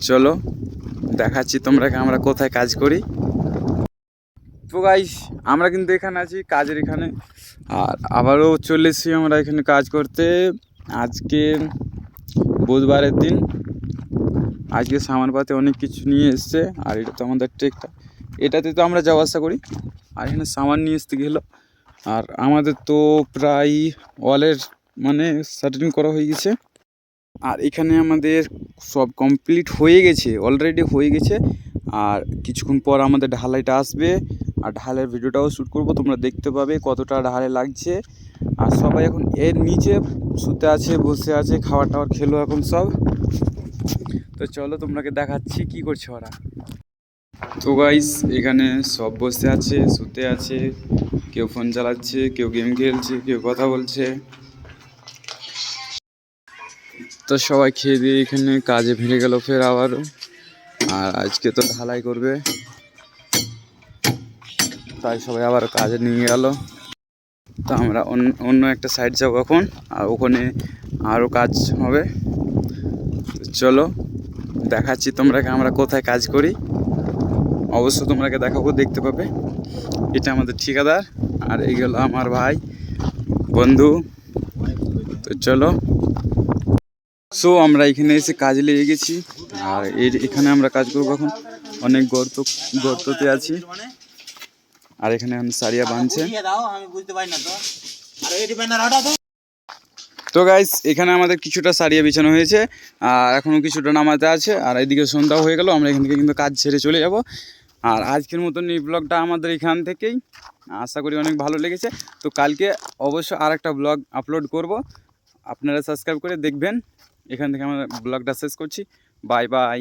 চলো দেখাচ্ছি তোমরাকে আমরা কোথায় কাজ করি। তো গাইস আমরা কিন্তু এখানে আছি কাজের এখানে, আর আবারও চলে এসেছি আমরা এখানে কাজ করতে। আজকে বুধবারের দিন, আজকে সামানপাতি অনেক কিছু নিয়ে এসছে। আর এটা তো আমাদের ট্রেকটা, এটাতে তো আমরা যাওয়া আসা করি। আর এখানে সামান নিয়ে আসতে গেল। আর আমাদের তো প্রায় ওয়ালের মানে শাটারিং করা হয়ে গেছে। আর এখানে আমাদের সব কমপ্লিট হয়ে গেছে, অলরেডি হয়ে গেছে। আর কিছুক্ষণ পর আমাদের ঢালাইটা আসবে, আর ঢালের ভিডিওটাও শ্যুট করব, তোমরা দেখতে পাবে কতটা ঢালে লাগছে। আর সবাই এখন এর নিচে শুতে আছে, বসে আছে, খাবার টাবার খেলো এখন সব। তো চলো তোমাকে দেখাচ্ছি কি করছে ওরা। তো গাইস এখানে সব বসে আছে, শুতে আছে, কেউ ফোন চালাচ্ছে, কেউ গেম খেলছে, কেউ কথা বলছে। তো সবাই খেয়ে দিয়ে এখানে কাজে ভিড়ে গেল ফের আবারও। আর আজকে তো ঢালাই করবে, তাই সবাই আবার কাজে নিয়ে গেল। তো আমরা অন্য একটা সাইড যাবো এখন, আর ওখানে আরও কাজ হবে। তো চলো দেখাচ্ছি তোমরাকে আমরা কোথায় কাজ করি। অবশ্য তোমরাকে দেখাবো, দেখতে পাবে। এটা আমাদের ঠিকাদার, আর এইগুলো আমার ভাই বন্ধু। তো চলো, সো আমরা এখানে এসে কাজে লেগে গেছি। আর এখানে আমরা কাজ করবো এখন। অনেক গর্ততে আছি। আর এখানে এখন সারিয়া বাঁধছে। তো গাইস এখানে আমাদের কিছুটা সারিয়া বিছানো হয়েছে, আর এখনও কিছুটা নামাতে আছে। আর এদিকে সন্ধ্যাও হয়ে গেল, আমরা এখান থেকে কিন্তু কাজ ছেড়ে চলে যাব। আর আজকের মতন এই ব্লগটা আমাদের এখান থেকেই, আশা করি অনেক ভালো লেগেছে। তো কালকে অবশ্য আর একটা ব্লগ আপলোড করব, আপনারা সাবস্ক্রাইব করে দেখবেন। এখান থেকে আমরা ব্লগটা শেষ করছি। Bye bye.